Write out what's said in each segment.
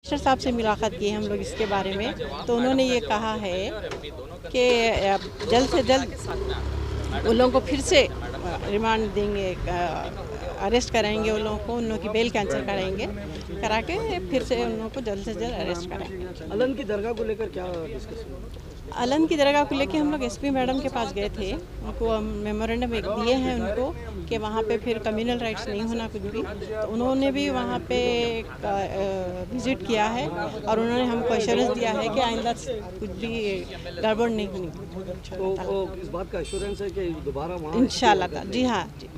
Commissioner साहब से मुलाकात की हम लोग इसके बारे में, तो उन्होंने ये कहा है कि जल्द से जल्द उन लोगों को फिर से रिमांड देंगे, अरेस्ट कराएंगे उन लोगों को, उन लोगों की बेल कैंसिल करा के फिर से उन लोगों को जल्द से जल्द अरेस्ट कराएंगे। अलन की दरगाह को लेकर क्या डिस्कशन हुआ? अलन की दरगाह को लेके हम लोग एसपी मैडम के पास गए थे, उनको मेमोरेंडम एक दिए हैं उनको कि वहाँ पे फिर कम्युनल राइट्स नहीं होना कुछ भी, तो उन्होंने भी वहाँ पे विज़िट किया है और उन्होंने हमको एश्योरेंस दिया है कि आइंदा कुछ भी गड़बड़ नहीं होनी। तो इस बात का एश्योरेंस है कि दोबारा वहाँ इंशाल्लाह। जी हाँ जी।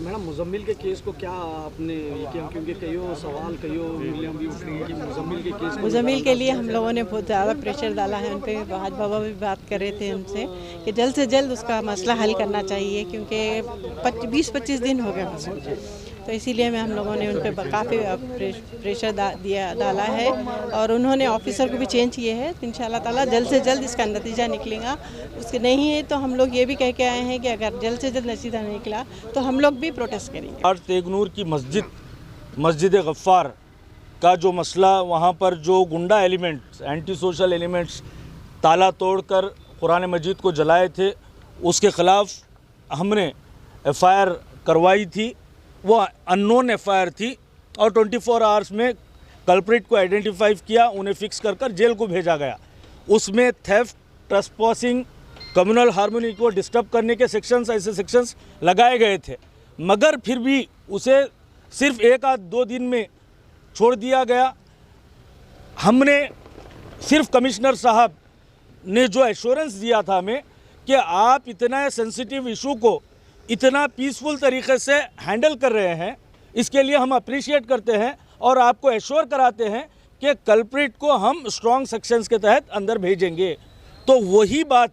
मैडम मुजम्मिल के केस को क्या आपने ये किया, क्योंकि कई सवाल कई उंगलियां भी उठ रही हैं कि मुजम्मिल के केस मुजम्मिल के लिए हम लोगों ने बहुत ज़्यादा प्रेशर डाला है उन पर। फहद बाबा भी बात कर रहे थे उनसे कि जल्द से जल्द उसका मसला हल करना चाहिए, क्योंकि 20-25 दिन हो गए मसले, तो इसीलिए हम लोगों ने उन पर काफ़ी प्रेशर डाला है और उन्होंने ऑफिसर को भी चेंज किए हैं। इंशाल्लाह ताला जल्द से जल्द इसका नतीजा निकलेगा। उसके नहीं है तो हम लोग ये भी कह के आए हैं कि अगर जल्द से जल्द नतीजा नहीं निकला तो हम लोग भी प्रोटेस्ट करेंगे। और तेगनूर की मस्जिद गफ्फार का जो मसला, वहाँ पर जो गुंडा एलिमेंट्स, एंटी सोशल एलिमेंट्स ताला तोड़कर कुरान मजीद को जलाए थे, उसके ख़िलाफ़ हमने FIR करवाई थी। वो अननोन FIR थी और 24 आवर्स में कल्प्रिट को आइडेंटिफाई किया, उन्हें फिक्स कर जेल को भेजा गया। उसमें थेफ्ट, ट्रेसपासिंग, कम्युनल हार्मनी को डिस्टर्ब करने के सेक्शंस, ऐसे सेक्शंस लगाए गए थे, मगर फिर भी उसे सिर्फ 1-2 दिन में छोड़ दिया गया। हमने सिर्फ कमिश्नर साहब ने जो एश्योरेंस दिया था हमें कि आप इतना सेंसिटिव इशू को इतना पीसफुल तरीके से हैंडल कर रहे हैं, इसके लिए हम अप्रिशिएट करते हैं और आपको एश्योर कराते हैं कि कल्प्रिट को हम स्ट्रॉन्ग सेक्शंस के तहत अंदर भेजेंगे। तो वही बात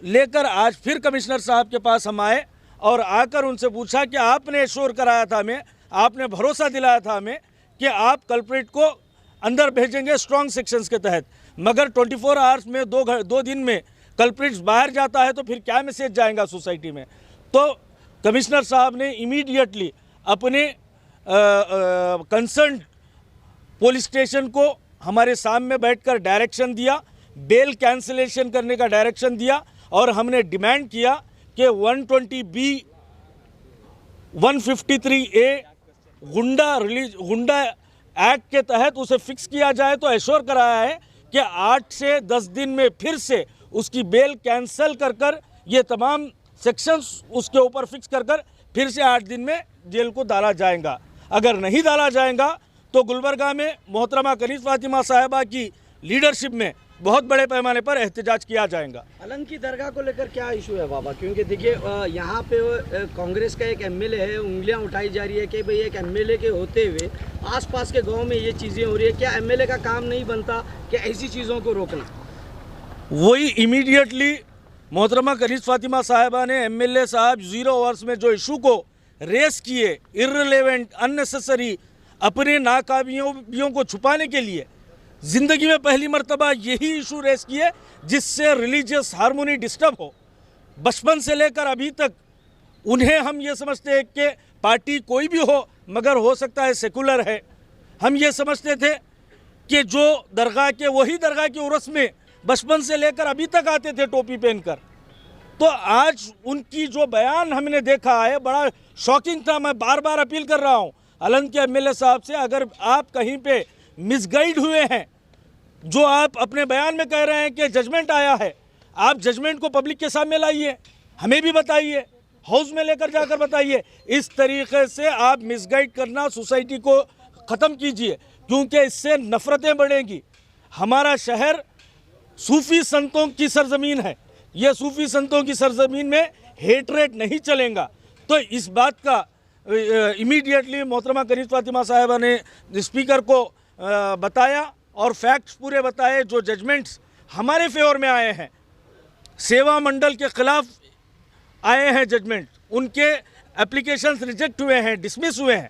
लेकर आज फिर कमिश्नर साहब के पास हम आए और आकर उनसे पूछा कि आपने एश्योर कराया था हमें, आपने भरोसा दिलाया था हमें कि आप कल्प्रिट को अंदर भेजेंगे स्ट्रॉन्ग सेक्शंस के तहत, मगर 24 आवर्स में 2 दिन में कल्प्रिट्स बाहर जाता है तो फिर क्या मैसेज जाएगा सोसाइटी में। तो कमिश्नर साहब ने इमीडिएटली अपने कंसर्न पुलिस स्टेशन को हमारे सामने बैठकर डायरेक्शन दिया, बेल कैंसिलेशन करने का डायरेक्शन दिया और हमने डिमांड किया कि 120B 153A गुंडा एक्ट के तहत उसे फिक्स किया जाए। तो एश्योर कराया है कि 8 से 10 दिन में फिर से उसकी बेल कैंसिल कर ये तमाम सेक्शंस उसके ऊपर फिक्स कर फिर से 8 दिन में जेल को डाला जाएगा। अगर नहीं डाला जाएगा तो गुलबर्गा में मोहतरमा कनीज़ फातिमा साहिबा की लीडरशिप में बहुत बड़े पैमाने पर एहतजाज किया जाएगा। अलन की दरगाह को लेकर क्या इशू है बाबा? क्योंकि देखिए यहाँ पे कांग्रेस का एक MLA है, उंगलियाँ उठाई जा रही है कि भाई एक MLA के होते हुए आसपास के गांव में ये चीज़ें हो रही है। क्या MLA का काम नहीं बनता कि ऐसी चीज़ों को रोकना? वही इमीडिएटली मोहतरमा कनीज़ फातिमा साहिबा ने MLA साहब 0 आवर्स में जो इशू को रेस किए, इर्रेलेवेंट, अननेसेसरी, अपने नाकाबियों को छुपाने के लिए ज़िंदगी में पहली मर्तबा यही इशू रेस किए जिससे रिलीजियस हार्मोनी डिस्टर्ब हो। बचपन से लेकर अभी तक उन्हें हम ये समझते हैं कि पार्टी कोई भी हो मगर हो सकता है सेकुलर है। हम ये समझते थे कि जो दरगाह के, वही दरगाह के उर्स में बचपन से लेकर अभी तक आते थे टोपी पहनकर। तो आज उनकी जो बयान हमने देखा है बड़ा शॉकिंग था। मैं बार बार अपील कर रहा हूँ अलन के MLA साहब से, अगर आप कहीं पे मिसगाइड हुए हैं, जो आप अपने बयान में कह रहे हैं कि जजमेंट आया है, आप जजमेंट को पब्लिक के सामने लाइए, हमें भी बताइए, हाउस में लेकर जाकर बताइए। इस तरीके से आप मिसगाइड करना सोसाइटी को ख़त्म कीजिए, क्योंकि इससे नफ़रतें बढ़ेंगी। हमारा शहर सूफ़ी संतों की सरज़मीन है, ये सूफ़ी संतों की सरज़मीन में हेटरेट नहीं चलेगा। तो इस बात का इमीडिएटली मोहतरमा कनीज़ फातिमा साहिबा ने स्पीकर को बताया और फैक्ट्स पूरे बताए। जो जजमेंट्स हमारे फेवर में आए हैं, सेवा मंडल के ख़िलाफ़ आए हैं जजमेंट, उनके एप्लीकेशंस रिजेक्ट हुए हैं, डिसमिस हुए हैं।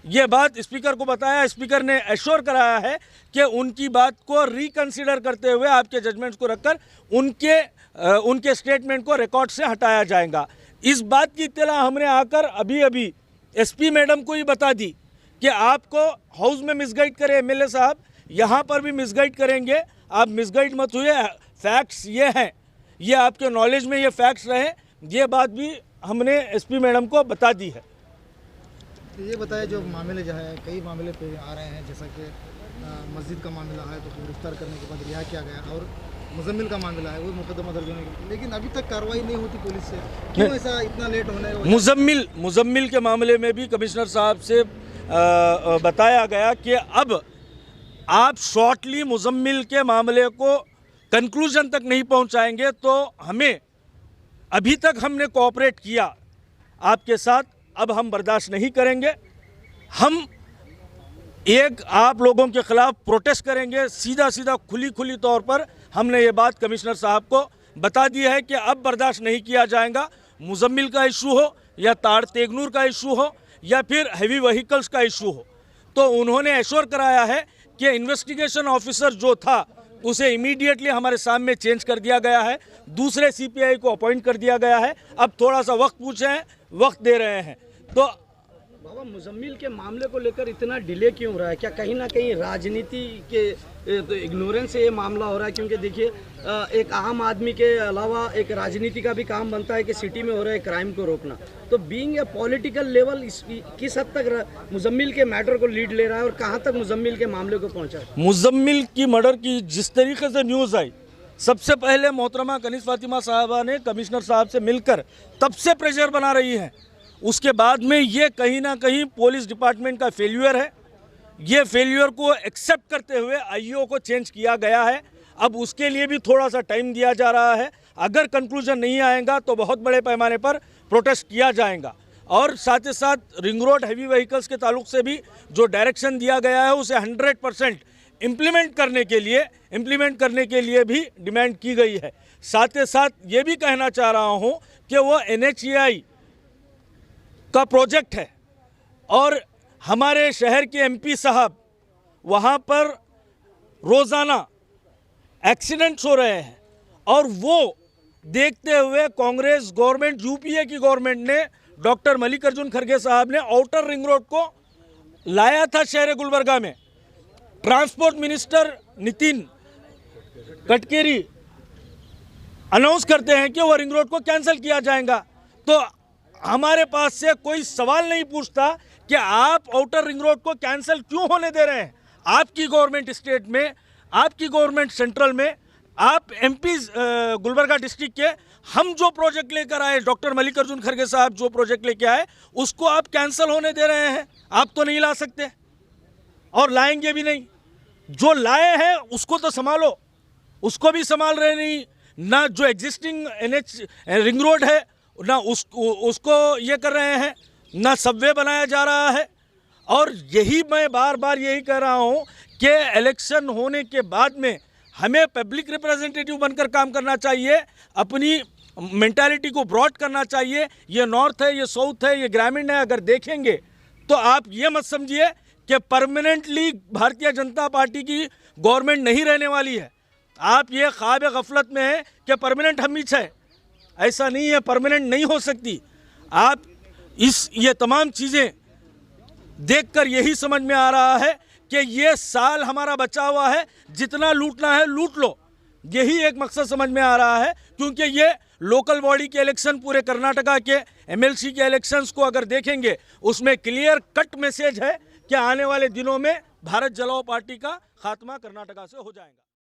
ये बात स्पीकर को बताया, स्पीकर ने एश्योर कराया है कि उनकी बात को रिकंसिडर करते हुए आपके जजमेंट्स को रखकर उनके स्टेटमेंट को रिकॉर्ड से हटाया जाएगा। इस बात की इत्तला हमने आकर अभी SP मैडम को ही बता दी कि आपको हाउस में मिसगाइड करे एमएलए साहब, यहाँ पर भी मिसगाइड करेंगे। आप मिसगाइड मत हुए, फैक्ट्स ये हैं, ये आपके नॉलेज में ये फैक्ट्स रहे, ये बात भी हमने एसपी मैडम को बता दी है। ये बताया जो मामले जो है कई मामले पे आ रहे हैं, जैसा कि मस्जिद का मामला है तो गिरफ्तार करने के बाद रिहा किया गया, और मुजम्मिल का मामला है वो मुकदमा दर्ज होने के, लेकिन अभी तक कार्रवाई नहीं होती पुलिस से, क्यों ऐसा इतना लेट होने? मुजम्मिल के मामले में भी कमिश्नर साहब से बताया गया कि अब आप शॉर्टली मुजम्मिल के मामले को कंक्लूजन तक नहीं पहुंचाएंगे तो हमें, अभी तक हमने कोऑपरेट किया आपके साथ, अब हम बर्दाश्त नहीं करेंगे। हम एक आप लोगों के खिलाफ प्रोटेस्ट करेंगे, सीधा सीधा खुली तौर पर हमने ये बात कमिश्नर साहब को बता दी है कि अब बर्दाश्त नहीं किया जाएगा। मुजम्मिल का इशू हो या ताड़ तेगनूर का इशू हो या फिर हेवी व्हीकल्स का इशू हो, तो उन्होंने एश्योर कराया है कि इन्वेस्टिगेशन ऑफिसर जो था उसे इमीडिएटली हमारे सामने चेंज कर दिया गया है, दूसरे सीपीआई को अपॉइंट कर दिया गया है। अब थोड़ा सा वक्त पूछे हैं, वक्त दे रहे हैं। तो बाबा, मुजम्मिल के मामले को लेकर इतना डिले क्यों हो रहा है? क्या कहीं ना कहीं राजनीति के तो इग्नोरेंस से ये मामला हो रहा है? क्योंकि देखिए, एक आम आदमी के अलावा एक राजनीति का भी काम बनता है कि सिटी में हो रहे क्राइम को रोकना। तो बीइंग ए पॉलिटिकल लेवल, किस हद तक मुजम्मिल के मैटर को लीड ले रहा है और कहाँ तक मुजम्मिल के मामले को पहुँचा है? मुजम्मिल की मर्डर की जिस तरीके से न्यूज़ आई, सबसे पहले मोहतरमा कनीज़ फातिमा साहबा ने कमिश्नर साहब से मिलकर तब से प्रेशर बना रही हैं। उसके बाद में ये कहीं ना कहीं पुलिस डिपार्टमेंट का फेल्यूर है। ये फेल्यूर को एक्सेप्ट करते हुए आईओ को चेंज किया गया है। अब उसके लिए भी थोड़ा सा टाइम दिया जा रहा है। अगर कंक्लूजन नहीं आएगा तो बहुत बड़े पैमाने पर प्रोटेस्ट किया जाएगा। और साथ ही साथ रिंग रोड हेवी व्हीकल्स के ताल्लुक से भी जो डायरेक्शन दिया गया है उसे 100% इम्प्लीमेंट करने के लिए भी डिमांड की गई है। साथ ही साथ ये भी कहना चाह रहा हूँ कि वो NHAI का प्रोजेक्ट है और हमारे शहर के एमपी साहब वहाँ पर रोज़ाना एक्सीडेंट्स हो रहे हैं और वो देखते हुए कांग्रेस गवर्नमेंट, यूपीए की गवर्नमेंट ने, डॉक्टर मल्लिकार्जुन खड़गे साहब ने आउटर रिंग रोड को लाया था शहर गुलबर्गा में। Transport minister Nitin Gadkari announce करते हैं कि वो रिंग रोड को कैंसिल किया जाएगा, तो हमारे पास से कोई सवाल नहीं पूछता कि आप आउटर रिंग रोड को कैंसिल क्यों होने दे रहे हैं। आपकी गवर्नमेंट स्टेट में, आपकी गवर्नमेंट सेंट्रल में, आप एमपी गुलबर्गा डिस्ट्रिक्ट के, हम जो प्रोजेक्ट लेकर आए, डॉक्टर मल्लिकार्जुन खड़गे साहब जो प्रोजेक्ट लेके आए उसको आप कैंसिल होने दे रहे हैं। आप तो नहीं ला सकते और लाएंगे भी नहीं। जो लाए हैं उसको तो संभालो, उसको भी संभाल रहे नहीं। ना जो एग्जिस्टिंग रिंग रोड है ना उसको ये कर रहे हैं, ना सबवे बनाया जा रहा है। और यही मैं बार बार यही कह रहा हूँ कि इलेक्शन होने के बाद में हमें पब्लिक रिप्रेजेंटेटिव बनकर काम करना चाहिए, अपनी मेंटालिटी को ब्रॉड करना चाहिए। ये नॉर्थ है, ये साउथ है, ये ग्रामीण है, अगर देखेंगे तो आप ये मत समझिए कि परमानेंटली भारतीय जनता पार्टी की गवर्नमेंट नहीं रहने वाली है। आप ये ख्वाब गफलत में है कि परमानेंट हम ही है, ऐसा नहीं है, परमानेंट नहीं हो सकती। आप ये तमाम चीज़ें देखकर यही समझ में आ रहा है कि ये साल हमारा बचा हुआ है, जितना लूटना है लूट लो, यही एक मकसद समझ में आ रहा है। क्योंकि ये लोकल बॉडी के इलेक्शन, पूरे कर्नाटका के MLC के इलेक्शंस को अगर देखेंगे उसमें क्लियर कट मैसेज है कि आने वाले दिनों में भारत जलाओ पार्टी का खात्मा कर्नाटका से हो जाएगा।